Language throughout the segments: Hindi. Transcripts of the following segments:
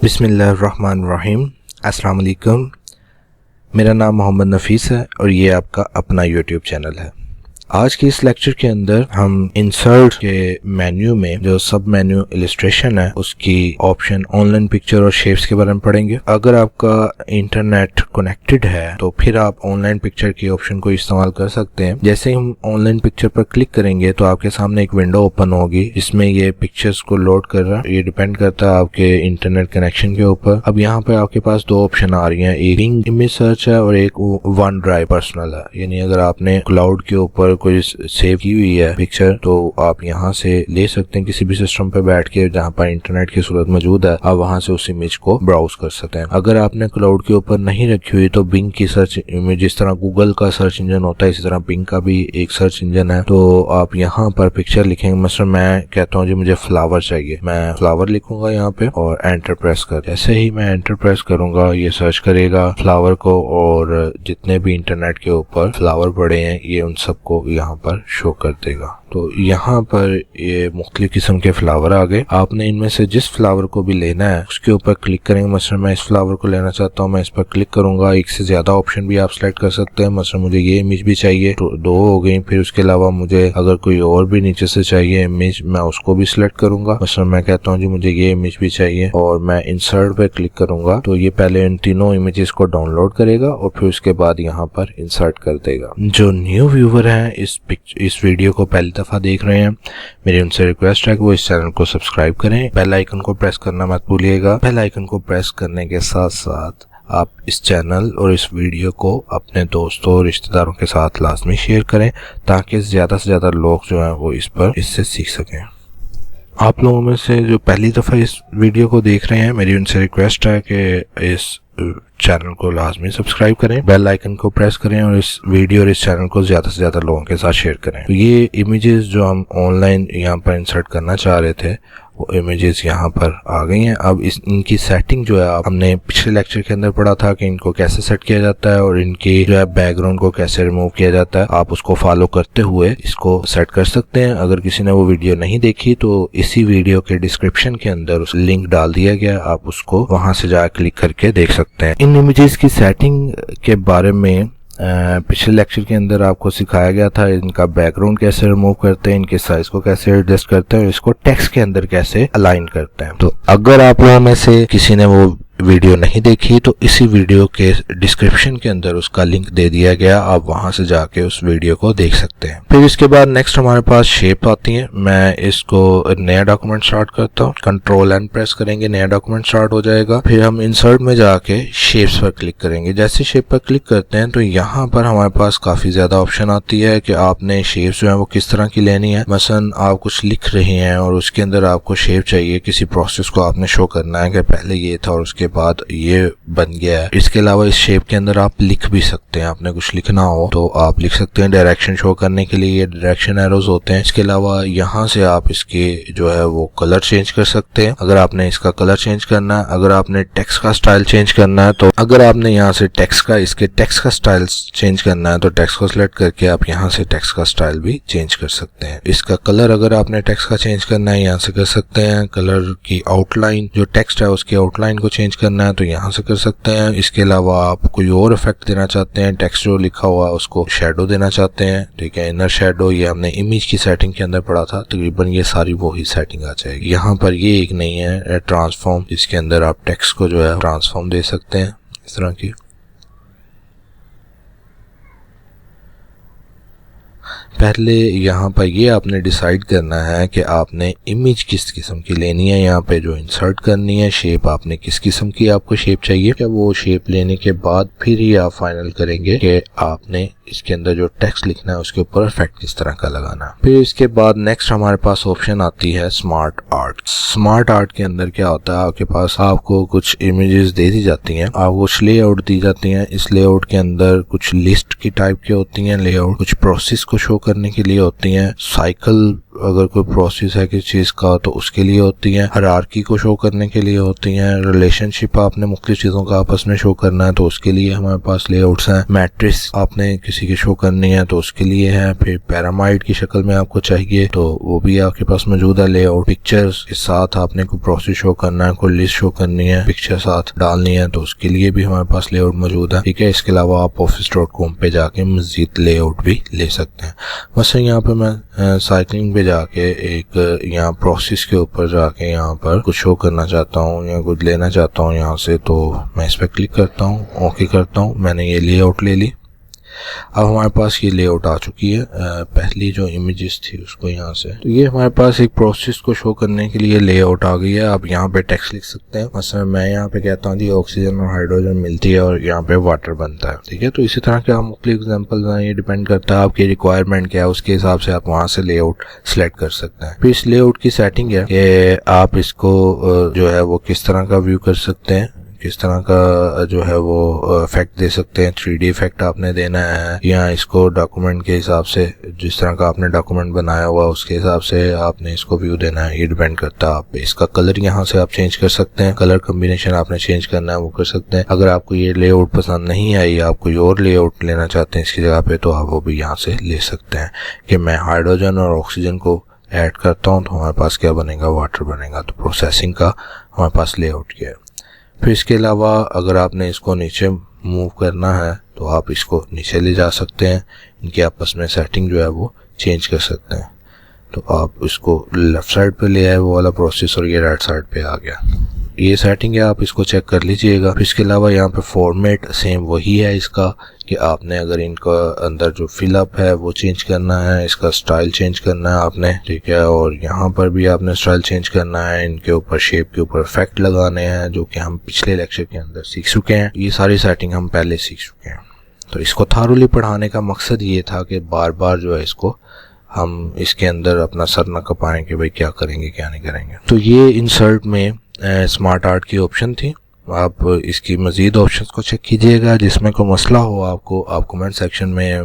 बिस्मिल्लाहिर्रहमानिर्रहीम। अस्सलाम वालेकुम। मेरा नाम मोहम्मद नफीस है और ये आपका अपना यूट्यूब चैनल है। आज की इस लेक्चर के अंदर हम इंसर्ट के मेन्यू में जो सब मेन्यू इलस्ट्रेशन है उसकी ऑप्शन ऑनलाइन पिक्चर और शेप्स के बारे में पढ़ेंगे। अगर आपका इंटरनेट कनेक्टेड है तो फिर आप ऑनलाइन पिक्चर की ऑप्शन को इस्तेमाल कर सकते हैं। जैसे ही हम ऑनलाइन पिक्चर पर क्लिक करेंगे तो आपके सामने एक विंडो ओपन होगी जिसमें ये पिक्चर्स को लोड कर रहा है। ये डिपेंड करता है आपके इंटरनेट कनेक्शन के ऊपर। अब यहाँ पे आपके पास दो ऑप्शन आ रही हैं, एक बिंग इमेज सर्च है और एक वन ड्राइव पर्सनल है। यानी अगर आपने क्लाउड के ऊपर कोई सेव की हुई है पिक्चर तो आप यहाँ से ले सकते हैं किसी भी सिस्टम पे बैठ के जहाँ पर इंटरनेट की सूरत मौजूद है। आप वहाँ से उस इमेज को ब्राउज कर सकते हैं। अगर आपने क्लाउड के ऊपर नहीं रखी हुई तो बिंग की सर्च इमेज, जिस तरह गूगल का सर्च इंजन होता है इसी तरह बिंग का भी एक सर्च इंजन है। तो आप यहाँ पर पिक्चर लिखेंगे। मसलन मैं कहता हूँ जी मुझे फ्लावर चाहिए, मैं फ्लावर लिखूंगा यहाँ पे और एंटर प्रेस कर। जैसे ही मैं एंटर प्रेस करूंगा ये सर्च करेगा फ्लावर को और जितने भी इंटरनेट के ऊपर फ्लावर पड़े हैं ये उन सबको यहाँ पर शो कर देगा। तो यहाँ पर ये मुख्तलिफ किस्म के फ्लावर आ गए। आपने इनमें से जिस फ्लावर को भी लेना है उसके ऊपर क्लिक करेंगे। मसलन मैं इस फ्लावर को लेना चाहता हूँ, मैं इस पर क्लिक करूंगा। एक से ज्यादा ऑप्शन भी आप सिलेक्ट कर सकते हैं। मसलन मुझे ये इमेज भी चाहिए तो दो हो गई। फिर उसके अलावा मुझे अगर कोई और भी नीचे से चाहिए इमेज मैं उसको भी सिलेक्ट करूंगा। मसलन मैं कहता हूँ जी मुझे ये इमेज भी चाहिए और मैं इंसर्ट पे क्लिक करूंगा तो ये पहले इन तीनों इमेजेस को डाउनलोड करेगा और फिर उसके बाद यहाँ पर इंसर्ट कर देगा। जो न्यू व्यूवर हैं इस वीडियो को पहली दफा देख रहे हैं, मेरी उनसे रिक्वेस्ट है कि वो इस चैनल को सब्सक्राइब करें। बेल आइकन को प्रेस करना मत भूलिएगा। बेल आइकन को प्रेस करने के साथ साथ आप इस चैनल और इस वीडियो को अपने दोस्तों और रिश्तेदारों के साथ लाजमी शेयर करें ताकि ज्यादा से ज्यादा लोग जो हैं वो इससे सीख सकें। आप लोगों में से जो पहली दफा इस वीडियो को देख रहे हैं, मेरी उनसे रिक्वेस्ट है कि इस चैनल को लाजमी सब्सक्राइब करें, बेल आइकन को प्रेस करें और इस वीडियो और इस चैनल को ज्यादा से ज्यादा लोगों के साथ शेयर करें। तो ये इमेजेस जो हम ऑनलाइन यहाँ पर इंसर्ट करना चाह रहे थे वो इमेजेस यहाँ पर आ गई हैं। अब इनकी सेटिंग जो है हमने पिछले लेक्चर के अंदर पढ़ा था कि इनको कैसे सेट किया जाता है और इनकी जो है बैकग्राउंड को कैसे रिमूव किया जाता है। आप उसको फॉलो करते हुए इसको सेट कर सकते हैं। अगर किसी ने वो वीडियो नहीं देखी तो इसी वीडियो के डिस्क्रिप्शन के अंदर उस लिंक डाल दिया गया, आप उसको वहां से जा क्लिक करके देख सकते हैं। इन इमेजेस की सेटिंग के बारे में पिछले लेक्चर के अंदर आपको सिखाया गया था। इनका बैकग्राउंड कैसे रिमूव करते हैं, इनके साइज को कैसे एडजस्ट करते हैं और इसको टेक्स्ट के अंदर कैसे अलाइन करते हैं। तो अगर आप लोगों में से किसी ने वो वीडियो नहीं देखी तो इसी वीडियो के डिस्क्रिप्शन के अंदर उसका लिंक दे दिया गया, आप वहां से जाके उस वीडियो को देख सकते हैं। फिर इसके बाद नेक्स्ट हमारे पास शेप आती है। मैं इसको नया डॉक्यूमेंट स्टार्ट करता हूँ, कंट्रोल एन प्रेस करेंगे, नया डॉक्यूमेंट स्टार्ट हो जाएगा। फिर हम इंसर्ट में जाके शेप्स पर क्लिक करेंगे। जैसे शेप पर क्लिक करते हैं तो यहाँ पर हमारे पास काफी ज्यादा ऑप्शन आती है कि आपने शेप्स जो है वो किस तरह की लेनी है। मसलन आप कुछ लिख रहे हैं और उसके अंदर आपको शेप चाहिए, किसी प्रोसेस को आपने शो करना है कि पहले ये था और उसके बाद ये बन गया है। इसके अलावा इस शेप के अंदर आप लिख भी सकते हैं। आपने कुछ लिखना हो तो आप लिख सकते हैं। डायरेक्शन शो करने के लिए ये डायरेक्शन एरोज होते हैं। इसके अलावा यहाँ से आप इसके जो है वो कलर चेंज कर सकते हैं अगर आपने इसका कलर चेंज करना है। अगर आपने टेक्स्ट का स्टाइल चेंज करना है तो अगर आपने यहाँ से इसके टेक्स्ट का स्टाइल चेंज करना है तो टेक्स्ट को सिलेक्ट करके आप यहाँ से टेक्स्ट का स्टाइल भी चेंज कर सकते हैं। इसका कलर अगर आपने टेक्स्ट का चेंज करना है यहाँ से कर सकते हैं। कलर की आउटलाइन जो टेक्स्ट है उसकी आउटलाइन को चेंज करना है तो यहाँ से कर सकते हैं। इसके अलावा आप कोई और इफेक्ट देना चाहते हैं, टेक्स्ट जो लिखा हुआ है उसको शेडो देना चाहते हैं, ठीक है, इनर शेडो, ये हमने इमेज की सेटिंग के अंदर पढ़ा था। तकरीबन ये सारी वही सेटिंग आ जाएगी। यहाँ पर ये एक नहीं है ट्रांसफॉर्म, इसके अंदर आप टेक्स्ट को जो है ट्रांसफॉर्म दे सकते हैं इस तरह की। पहले यहाँ पर ये आपने डिसाइड करना है कि आपने इमेज किस किस्म की लेनी है। यहाँ पे जो इंसर्ट करनी है शेप आपने किस किस्म की आपको शेप चाहिए। क्या वो शेप लेने के बाद फिर ही आप फाइनल करेंगे कि आपने इसके अंदर जो टेक्स्ट लिखना है उसके ऊपर इफेक्ट किस तरह का लगाना है। फिर इसके बाद नेक्स्ट हमारे पास ऑप्शन आती है स्मार्ट आर्ट। स्मार्ट आर्ट के अंदर क्या होता है, आपके पास आपको कुछ इमेजेस दे दी जाती हैं, आपको कुछ लेआउट दी जाती हैं। इस लेआउट के अंदर कुछ लिस्ट की टाइप की होती हैं लेआउट, कुछ प्रोसेस को शो करने के लिए होती हैं, साइकिल अगर कोई प्रोसेस है किसी चीज़ का तो उसके लिए होती हैं, हायरार्की को शो करने के लिए होती हैं, रिलेशनशिप आपने मुख्तलिफ चीज़ों का आपस में शो करना है तो उसके लिए हमारे पास लेआउट्स हैं, मैट्रिक्स आपने किसी की शो करनी है तो उसके लिए है, फिर पैरामाइड की शक्ल में आपको चाहिए तो वो भी आपके पास मौजूद है लेआउट, पिक्चर्स के साथ आपने कोई प्रोसेस शो करना है, कोई लिस्ट शो करनी है, पिक्चर साथ डालनी है तो उसके लिए भी हमारे पास लेआउट मौजूद है। ठीक है, इसके अलावा आप office.com पे जाके मजीद लेआउट भी ले सकते हैं। वैसे यहाँ पे मैं साइक्लिंग पे जाके एक यहाँ प्रोसेस के ऊपर जाके यहाँ पर कुछ शो करना चाहता हूँ या कुछ लेना चाहता हूँ यहाँ से, तो मैं इस पर क्लिक करता हूँ, ओके करता हूँ, मैंने ये लेआउट ले ली। अब हमारे पास ये लेआउट आ चुकी है, पहली जो इमेजेस थी उसको यहाँ से, तो ये हमारे पास एक प्रोसेस को शो करने के लिए लेआउट आ गई है। आप यहाँ पे टेक्स्ट लिख सकते हैं, मसलन मैं यहाँ पे कहता हूँ जी ऑक्सीजन और हाइड्रोजन मिलती है और यहाँ पे वाटर बनता है। ठीक है, तो इसी तरह के हम मुख्तलिफ एग्जाम्पल हैं, ये डिपेंड करता है आपकी रिक्वायरमेंट क्या है, उसके हिसाब से आप वहाँ से लेआउट सेलेक्ट कर सकते हैं। फिर इस लेआउट की सेटिंग है कि आप इसको जो है वो किस तरह का व्यू कर सकते हैं, किस तरह का जो है वो इफेक्ट दे सकते हैं, 3D इफेक्ट आपने देना है या इसको डॉक्यूमेंट के हिसाब से, जिस तरह का आपने डॉक्यूमेंट बनाया हुआ उसके हिसाब से आपने इसको व्यू देना है, ये डिपेंड करता है आप पे। इसका कलर यहाँ से आप चेंज कर सकते हैं, कलर कम्बिनेशन आपने चेंज करना है वो कर सकते हैं। अगर आपको ये लेआउट पसंद नहीं आई, आप कोई और लेआउट लेना चाहते हैं इसकी जगह पे, तो आप वो भी यहाँ से ले सकते हैं कि मैं हाइड्रोजन और ऑक्सीजन को ऐड करता हूँ तो हमारे पास क्या बनेगा, वाटर बनेगा। तो प्रोसेसिंग का हमारे पास लेआउट किया है। फिर इसके अलावा अगर आपने इसको नीचे मूव करना है तो आप इसको नीचे ले जा सकते हैं, इनकी आपस में सेटिंग जो है वो चेंज कर सकते हैं। तो आप इसको लेफ्ट साइड पे ले आए वो वाला प्रोसेस और ये राइट साइड पे आ गया, ये सेटिंग है, आप इसको चेक कर लीजिएगा। फिर इसके अलावा यहाँ पे फॉर्मेट सेम वही है इसका कि आपने अगर इनका अंदर जो फिलअप है वो चेंज करना है, इसका स्टाइल चेंज करना है आपने, ठीक है, और यहाँ पर भी आपने स्टाइल चेंज करना है, इनके ऊपर शेप के ऊपर इफेक्ट लगाने हैं जो कि हम पिछले लेक्चर के अंदर सीख चुके हैं। ये सारी सेटिंग हम पहले सीख चुके हैं। तो इसको थारोली पढ़ाने का मकसद ये था कि बार बार जो है इसको हम इसके अंदर अपना सर न कपाएं कि भाई क्या करेंगे क्या नहीं करेंगे। तो ये इंसर्ट में स्मार्ट आर्ट की ऑप्शन थी। आप इसकी मज़ीद ऑप्शंस को चेक कीजिएगा, जिसमें कोई मसला हो आपको आप कमेंट सेक्शन में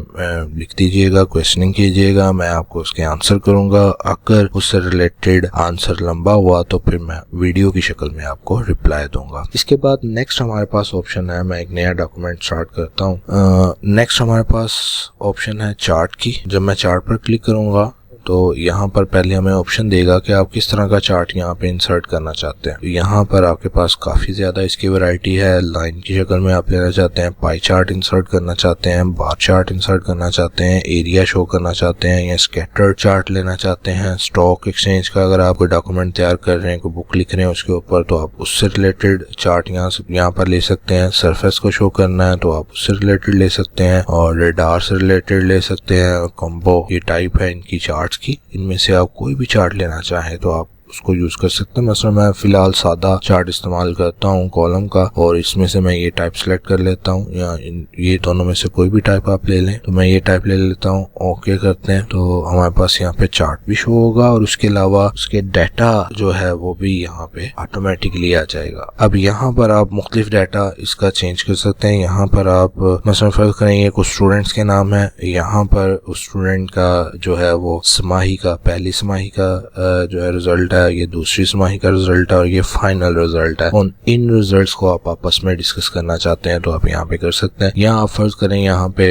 लिख दीजिएगा, क्वेश्चनिंग कीजिएगा, मैं आपको उसके आंसर करूंगा। अगर उससे रिलेटेड आंसर लंबा हुआ तो फिर मैं वीडियो की शक्ल में आपको रिप्लाई दूंगा। इसके बाद नेक्स्ट हमारे पास ऑप्शन है, मैं एक नया डॉक्यूमेंट स्टार्ट करता हूँ। नेक्स्ट हमारे पास ऑप्शन है चार्ट की। जब मैं चार्ट पर क्लिक करूंगा तो यहाँ पर पहले हमें ऑप्शन देगा कि आप किस तरह का चार्ट यहाँ पे इंसर्ट करना चाहते हैं। यहाँ पर आपके पास काफ़ी ज़्यादा इसकी वैरायटी है। लाइन की शक्ल में आप लेना चाहते हैं, पाई चार्ट इंसर्ट करना चाहते हैं, बार चार्ट इंसर्ट करना चाहते हैं, एरिया शो करना चाहते हैं, या स्कैटर्ड चार्ट लेना चाहते हैं। स्टॉक एक्सचेंज का अगर आप कोई डॉक्यूमेंट तैयार कर रहे हैं, कोई बुक लिख रहे हैं उसके ऊपर, तो आप उससे रिलेटेड चार्ट यहाँ पर ले सकते हैं। सरफेस को शो करना है तो आप उससे रिलेटेड ले सकते हैं, और रेडार से रिलेटेड ले सकते हैं। कॉम्बो ये टाइप है इनकी चार्ट की, इनमें से आप कोई भी चार्ट लेना चाहें तो आप उसको यूज कर सकते हैं। मसलन मैं फिलहाल सादा चार्ट इस्तेमाल करता हूँ कॉलम का, और इसमें से मैं ये टाइप सेलेक्ट कर लेता हूँ, या ये दोनों में से कोई भी टाइप आप ले लें। तो मैं ये टाइप ले लेता हूँ, ओके करते हैं तो हमारे पास यहाँ पे चार्ट भी शो होगा, और उसके अलावा उसके डाटा जो है वो भी यहाँ पे ऑटोमेटिकली आ जाएगा। अब यहाँ पर आप मुख्तलिफ डाटा इसका चेंज कर सकते हैं। यहाँ पर आप मसलन फर्ज करेंगे कुछ स्टूडेंट्स के नाम है, यहाँ पर उस स्टूडेंट का जो है वो समाही का, पहली समाही का जो है रिजल्ट, ये दूसरी छमाही का रिजल्ट है, और ये फाइनल रिजल्ट है। उन इन रिजल्ट्स को आप आपस में डिस्कस करना चाहते हैं तो आप यहाँ पे कर सकते हैं। यहाँ आप फर्ज करें यहाँ पे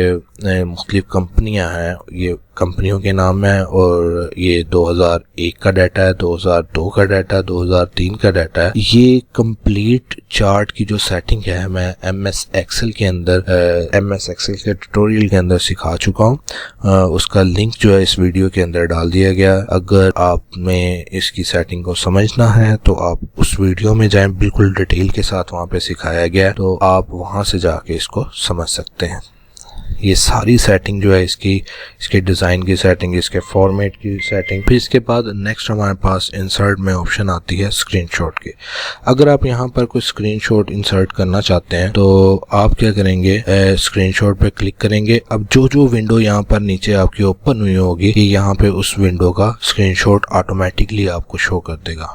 मुख्तलिफ कंपनियां हैं, ये कंपनियों के नाम है, और ये 2001 का डाटा है, 2002 का डाटा है, 2003 का डाटा है। ये कंप्लीट चार्ट की जो सेटिंग है मैं MS एक्सेल के अंदर MS एक्सेल के ट्यूटोरियल के अंदर सिखा चुका हूँ। उसका लिंक जो है इस वीडियो के अंदर डाल दिया गया। अगर आप में इसकी सेटिंग को समझना है तो आप उस वीडियो में जाएं, बिल्कुल डिटेल के साथ वहाँ पे सिखाया गया है, तो आप वहाँ से जाके इसको समझ सकते हैं। ये सारी सेटिंग जो है इसके डिज़ाइन की सेटिंग, इसके फॉर्मेट की सेटिंग। फिर इसके बाद नेक्स्ट हमारे पास इंसर्ट में ऑप्शन आती है स्क्रीनशॉट की। अगर आप यहाँ पर कोई स्क्रीनशॉट इंसर्ट करना चाहते हैं तो आप क्या करेंगे, स्क्रीनशॉट पे क्लिक करेंगे। अब जो विंडो यहाँ पर नीचे आपकी ओपन हुई होगी, ये यहाँ पे उस विंडो का स्क्रीनशॉट ऑटोमेटिकली आपको शो कर देगा।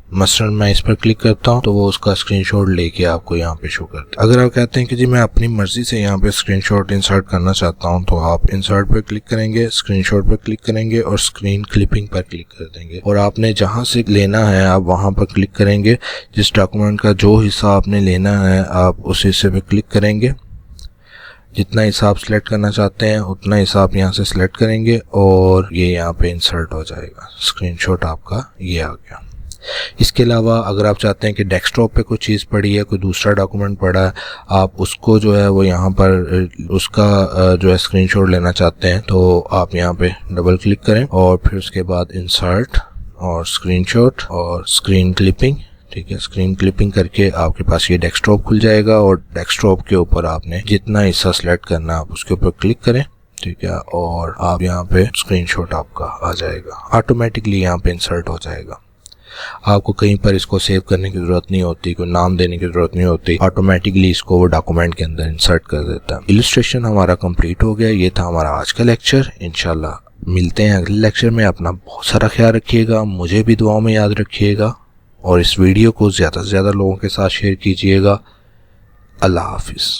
मसलन मैं इस पर क्लिक करता हूँ तो वो उसका स्क्रीनशॉट लेके आपको यहाँ पे शो करता है। अगर आप कहते हैं कि जी मैं अपनी मर्जी से यहाँ पे स्क्रीनशॉट इंसर्ट करना चाहता हूँ तो आप इंसर्ट पर क्लिक करेंगे, स्क्रीनशॉट पर क्लिक करेंगे और स्क्रीन क्लिपिंग पर क्लिक कर देंगे और आपने जहाँ से लेना है आप वहाँ पर क्लिक करेंगे। जिस डॉक्यूमेंट का जो हिस्सा आपने लेना है आप उस हिस्से पर क्लिक करेंगे। जितना हिस्सा आप सिलेक्ट करना चाहते हैं उतना हिस्सा आप यहाँ से सिलेक्ट करेंगे और ये यहाँ पे इंसर्ट हो जाएगा। स्क्रीनशॉट आपका ये आ गया। इसके अलावा अगर आप चाहते हैं कि डेस्कटॉप पे कोई चीज़ पड़ी है, कोई दूसरा डॉक्यूमेंट पड़ा है, आप उसको जो है वो यहाँ पर उसका जो है स्क्रीनशॉट लेना चाहते हैं तो आप यहाँ पे डबल क्लिक करें और फिर उसके बाद इंसर्ट और स्क्रीनशॉट और स्क्रीन क्लिपिंग। ठीक है, स्क्रीन क्लिपिंग करके आपके पास ये डेस्कटॉप खुल जाएगा और डेस्कटॉप के ऊपर आपने जितना हिस्सा सिलेक्ट करना आप उसके ऊपर क्लिक करें। ठीक है, और आप यहाँ पे स्क्रीनशॉट आपका आ जाएगा, ऑटोमेटिकली यहाँ पे इंसर्ट हो जाएगा। आपको कहीं पर इसको सेव करने की जरूरत नहीं होती, कोई नाम देने की जरूरत नहीं होती, ऑटोमेटिकली इसको वो डॉक्यूमेंट के अंदर इंसर्ट कर देता है। इलस्ट्रेशन हमारा कंप्लीट हो गया। ये था हमारा आज का लेक्चर। इंशाल्लाह मिलते हैं अगले लेक्चर में। अपना बहुत सारा ख्याल रखिएगा, मुझे भी दुआओं में याद रखिएगा और इस वीडियो को ज़्यादा से ज़्यादा लोगों के साथ शेयर कीजिएगा। अल्लाह हाफिज़।